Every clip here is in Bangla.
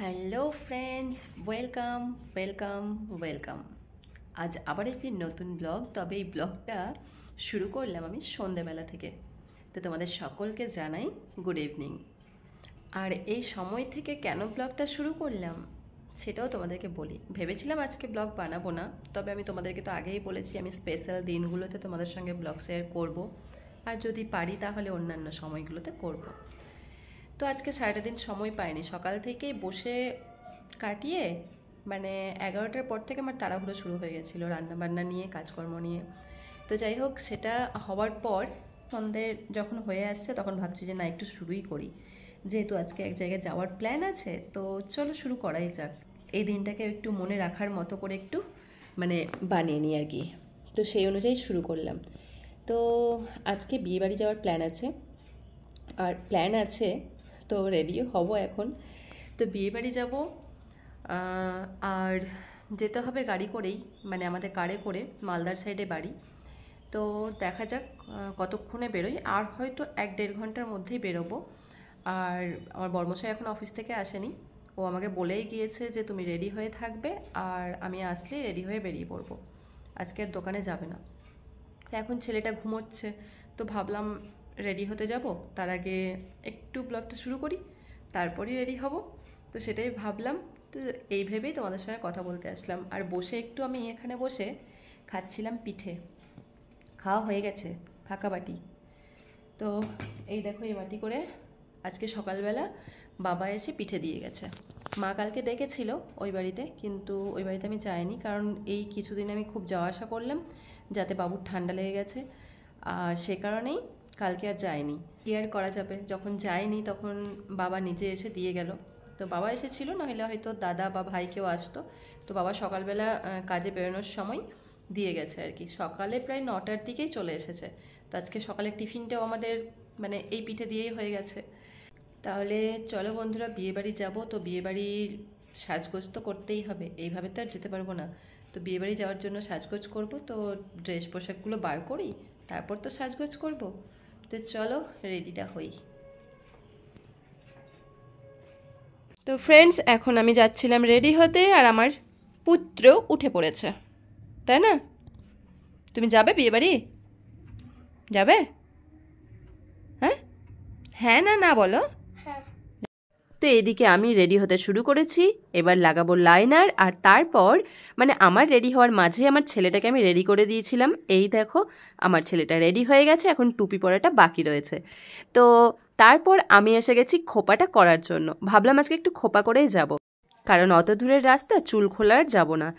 Hello friends, welcome welcome welcome. আজ আবার একটি নতুন ব্লগ। তবে এই ব্লগটা শুরু করলাম আমি সন্ধেবেলা থেকে। তো তোমাদের সকলকে জানাই গুড ইভিনিং। আর এই সময় থেকে কেন ব্লগটা শুরু করলাম সেটাও তোমাদেরকে বলি। ভেবেছিলাম আজকে ব্লগ বানাবো না, তবে আমি তোমাদেরকে তো আগেই বলেছি আমি স্পেশাল দিনগুলোতে তোমাদের সঙ্গে ব্লগ শেয়ার করব, আর যদি পারি তাহলে অন্যান্য সময়গুলোতে করব। তো আজকে সারাটা দিন সময় পাইনি, সকাল থেকেই বসে কাটিয়ে মানে 11টার পর থেকে আমার তাড়াহুড়ো শুরু হয়ে গেছিলো রান্নাবান্না নিয়ে, কাজকর্ম নিয়ে। তো যাই হোক, সেটা হওয়ার পর সন্ধ্যে যখন হয়ে আসছে তখন ভাবছি যে না, একটু শুরুই করি, যেহেতু আজকে এক জায়গায় যাওয়ার প্ল্যান আছে। তো চলো শুরু করাই যাক। এই দিনটাকে একটু মনে রাখার মতো করে একটু মানে বানিয়ে নিই আর কি। তো সেই অনুযায়ী শুরু করলাম। তো আজকে বিয়েবাড়ি যাওয়ার প্ল্যান আছে, আর প্ল্যান আছে তো রেডিও হব এখন। তো বিয়েবাড়ি যাব, আর যেতে হবে গাড়ি করেই, মানে আমাদের কারে করে, মালদার সাইডে বাড়ি। তো দেখা যাক কতক্ষণে বেরোই, আর হয়তো 1-1.5 ঘন্টার মধ্যেই বেরোবো। আর আমার বর্মশাই এখন অফিস থেকে আসেনি, ও আমাকে বলেই গিয়েছে যে তুমি রেডি হয়ে থাকবে, আর আমি আসলেই রেডি হয়ে বেরিয়ে পড়বো, আজকে আর দোকানে যাবে না। তো এখন ছেলেটা ঘুমোচ্ছে, তো ভাবলাম রেডি হতে যাব, তার আগে একটু ব্লগটা শুরু করি, তারপরেই রেডি হব। তো সেটাই ভাবলাম, তো এই ভেবেই তোমাদের সঙ্গে কথা বলতে আসলাম। আর বসে একটু আমি এখানে বসে খাচ্ছিলাম পিঠে, খাওয়া হয়ে গেছে ফাঁকা বাটি। তো এই দেখো, এই বাটি করে আজকে সকালবেলা বাবা এসে পিঠে দিয়ে গেছে। মা কালকে ডেকেছিল ওই বাড়িতে, কিন্তু ওই বাড়িতে আমি যাইনি, কারণ এই কিছুদিন আমি খুব যাওয়া আসা করলাম, যাতে বাবুর ঠান্ডা লেগে গেছে, আর সে কারণেই কালকে আর যাইনি। কি আর করা যাবে, যখন যাইনি তখন বাবা নিজে এসে দিয়ে গেল। তো বাবা এসেছিল, নাহলে হয়তো দাদা বা ভাই কেউ আসতো। তো বাবা সকালবেলা কাজে বেরোনোর সময় দিয়ে গেছে আর কি, সকালে প্রায় 9টার দিকেই চলে এসেছে। তো আজকে সকালের টিফিনটাও আমাদের মানে এই পিঠে দিয়েই হয়ে গেছে। তাহলে চলো বন্ধুরা, বিয়েবাড়ি যাব, তো বিয়েবাড়ির সাজগোজ তো করতেই হবে, এইভাবে তো আর যেতে পারবো না। তো বিয়েবাড়ি যাওয়ার জন্য সাজগোজ করব, তো ড্রেস পোশাকগুলো বার করি, তারপর তো সাজগোজ করব। তো চলো রেডিটা হই। তো ফ্রেন্ডস, এখন আমি যাচ্ছিলাম রেডি হতে, আর আমার পুত্র উঠে পড়েছে, তাই না? তুমি যাবে বিয়েবাড়ি? যাবে? হ্যাঁ হ্যাঁ না না বলো। তো এদিকে আমি রেডি হতে শুরু করেছি, এবার লাগাবো লাইনার। আর তারপর মানে আমার রেডি হওয়ার মাঝে আমার ছেলেটাকে আমি রেডি করে দিয়েছিলাম। এই দেখো, আমার ছেলেটা রেডি হয়ে গেছে, এখন টুপি পরাটা বাকি রয়েছে। তো তারপর আমি এসে গেছি খোপাটা করার জন্য। ভাবলাম আজকে একটু খোপা করেই যাব, কারণ অত দূরের রাস্তা চুল খোলার যাব না।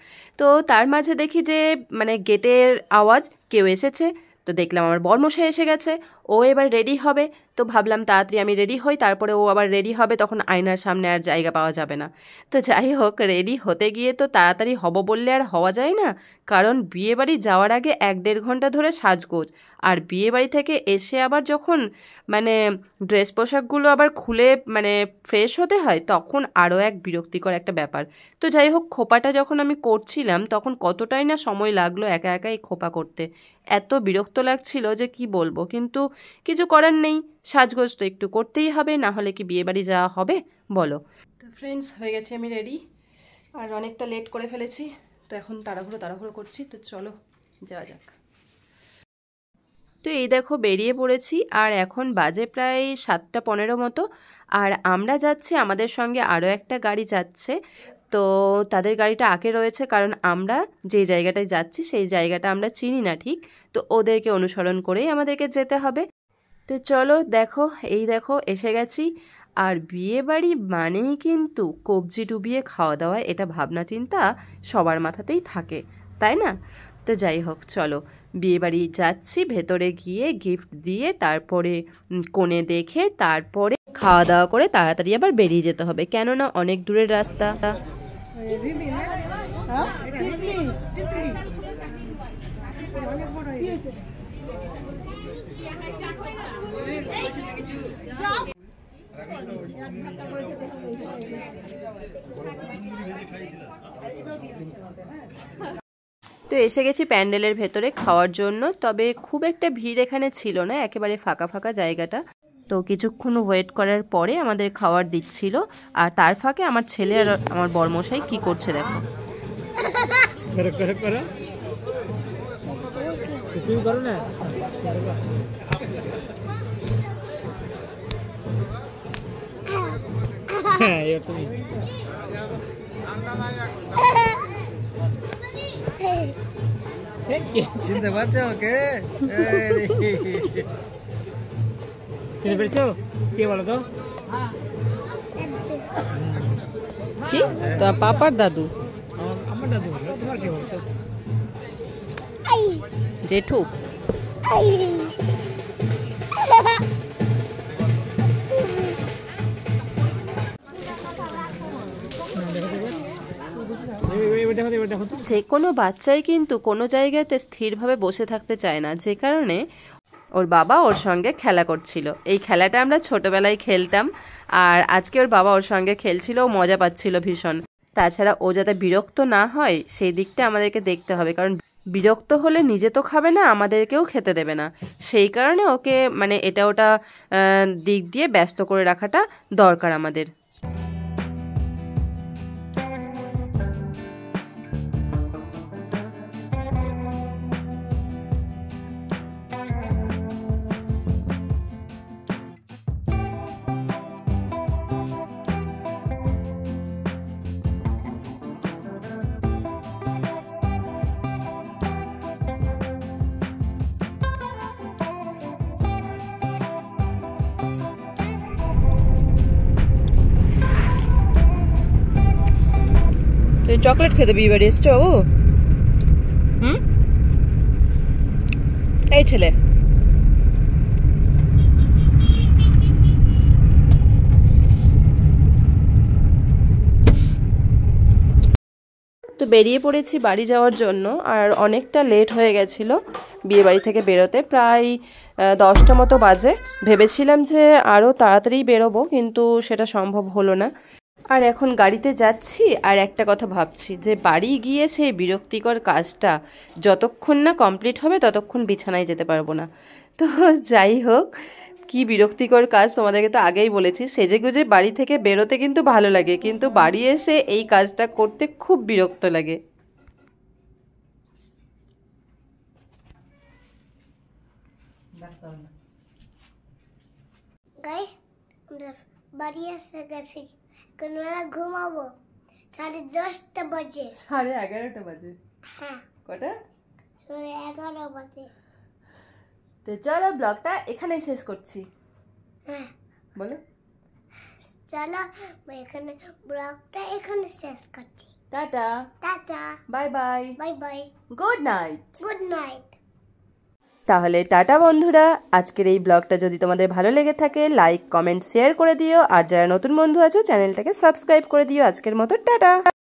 তো তার মাঝে দেখি যে মানে গেটের আওয়াজ, কেউ এসেছে। তো দেখলাম আমার বর্মশাই এসে গেছে, ও এবার রেডি হবে। তো ভাবলাম তাড়াতাড়ি আমি রেডি হই, তারপরে ও আবার রেডি হবে, তখন আয়নার সামনে আর জায়গা পাওয়া যাবে না। তো যাই হোক, রেডি হতে গিয়ে তো তাড়াতাড়ি হব বললে আর হওয়া যায় না, কারণ বিয়েবাড়ি যাওয়ার আগে 1-1.5 ঘন্টা ধরে সাজগোজ, আর বিয়েবাড়ি থেকে এসে আবার যখন মানে ড্রেস পোশাকগুলো আবার খুলে মানে ফ্রেশ হতে হয়, তখন আরও এক বিরক্তিকর একটা ব্যাপার। তো যাই হোক, খোপাটা যখন আমি করছিলাম তখন কতটাই না সময় লাগলো একা একা এই খোপা করতে, এত বিরক্ত লাগছিল যে কি বলবো। কিন্তু কিছু করার নেই, সাজগোজ তো একটু করতেই হবে, না হলে কি বিয়েবাড়ি যাওয়া হবে বলো। তো ফ্রেন্ডস, হয়ে গেছে আমি রেডি, আর অনেকটা লেট করে ফেলেছি, তো এখন তাড়াহুড়ো করছি। তো চলো যাওয়া যাক। তো এই দেখো বেরিয়ে পড়েছি, আর এখন বাজে প্রায় 7:15 মতো, আর আমরা যাচ্ছি, আমাদের সঙ্গে আরও একটা গাড়ি যাচ্ছে। তো তাদের গাড়িটা আগে রয়েছে, কারণ আমরা যে জায়গাটায় যাচ্ছি সেই জায়গাটা আমরা চিনি না ঠিক, তো ওদেরকে অনুসরণ করেই আমাদেরকে যেতে হবে। তো চলো দেখো, এই দেখো এসে গেছি। আর বিয়ে বাড়ি মানেই কিন্তু কবজি ডুবিয়ে খাওয়া দাওয়া, এটা ভাবনা চিন্তা সবার মাথাতেই থাকে, তাই না? তো যাই হোক, চলো বিয়েবাড়ি যাচ্ছি, ভেতরে গিয়ে গিফট দিয়ে তারপরে কোণে দেখে তারপরে খাওয়া দাওয়া করে তাড়াতাড়ি আবার বেরিয়ে যেতে হবে, কেননা অনেক দূরের রাস্তা। তো এসে গেছি প্যান্ডেলের ভেতরে খাওয়ার জন্য, তবে খুব একটা ভিড় এখানে ছিল না, একেবারে ফাঁকা ফাঁকা জায়গাটা। তো কিছুক্ষণ ওয়েট করার পরে আমাদের খাবার দিচ্ছিল, আর তার ফাঁকে আমার ছেলে আর আমার বরমশাই কি করছে দেখো। চিনতে পারছো ওকে? চিনতে পেরেছো? কে বলো তো? কি তোমার পাপার দাদু? আমার দাদু। তোমার কে বলো তো? জেঠু। যে কোনো বাচ্চাই কিন্তু কোনো জায়গাতে স্থিরভাবে বসে থাকতে চায় না, যে কারণে ওর বাবা ওর সঙ্গে খেলা করছিল। এই খেলাটা আমরা ছোটবেলায় খেলতাম, আর আজকে ওর বাবা ওর সঙ্গে খেলছিল, ও মজা পাচ্ছিল ভীষণ। তাছাড়া ও যাতে বিরক্ত না হয় সেই দিকটা আমাদেরকে দেখতে হবে, কারণ বিরক্ত হলে নিজে তো খাবে না, আমাদেরকেও খেতে দেবে না। সেই কারণে ওকে মানে এটা ওটা দিক দিয়ে ব্যস্ত করে রাখাটা দরকার আমাদের। তুমি চকলেট খেতে বিয়ে বাড়ি এসছো বাবু? এই ছেলে, তো বেরিয়ে পড়েছি বাড়ি যাওয়ার জন্য, আর অনেকটা লেট হয়ে গেছিল বিয়ে বাড়ি থেকে বেরোতে, প্রায় 10টা মতো বাজে। ভেবেছিলাম যে আরও তাড়াতাড়ি বেরোবো, কিন্তু সেটা সম্ভব হলো না। আর এখন গাড়িতে যাচ্ছি আর একটা কথা ভাবছি যে বাড়ি গিয়ে সেই বিরক্তিকর কাজটা যতক্ষণ না কমপ্লিট হবে ততক্ষণ বিছানায় যেতে পারবো না। তো যাই হোক, কি বিরক্তিকর কাজ তোমাদেরকে তো আগেই বলেছি। সেজেগুজে বাড়ি থেকে বেরোতে কিন্তু ভালো লাগে, কিন্তু বাড়ি এসে এই কাজটা করতে খুব বিরক্ত লাগে। গাইস, আমরা বাড়ি এসে গেছি, এখন আমরা ঘুমাবো। 10:30 বাজে। 11:30 বাজে? হ্যাঁ। কটা? 11 বাজে। তো চলো ব্লগটা এখানেই শেষ করছি। হ্যাঁ বলো। চলো এখানে ব্লগটা এখানে শেষ করছি। Tata. Tata. Bye bye. Bye bye. Good night. Good night. তাহলে টাটা বন্ধুরা, আজকের এই ব্লগটা যদি তোমাদের ভালো লেগে থাকে লাইক কমেন্ট শেয়ার করে দিও, আর যারা নতুন বন্ধু আছো চ্যানেলটাকে সাবস্ক্রাইব করে দিও। আজকের মতো টাটা।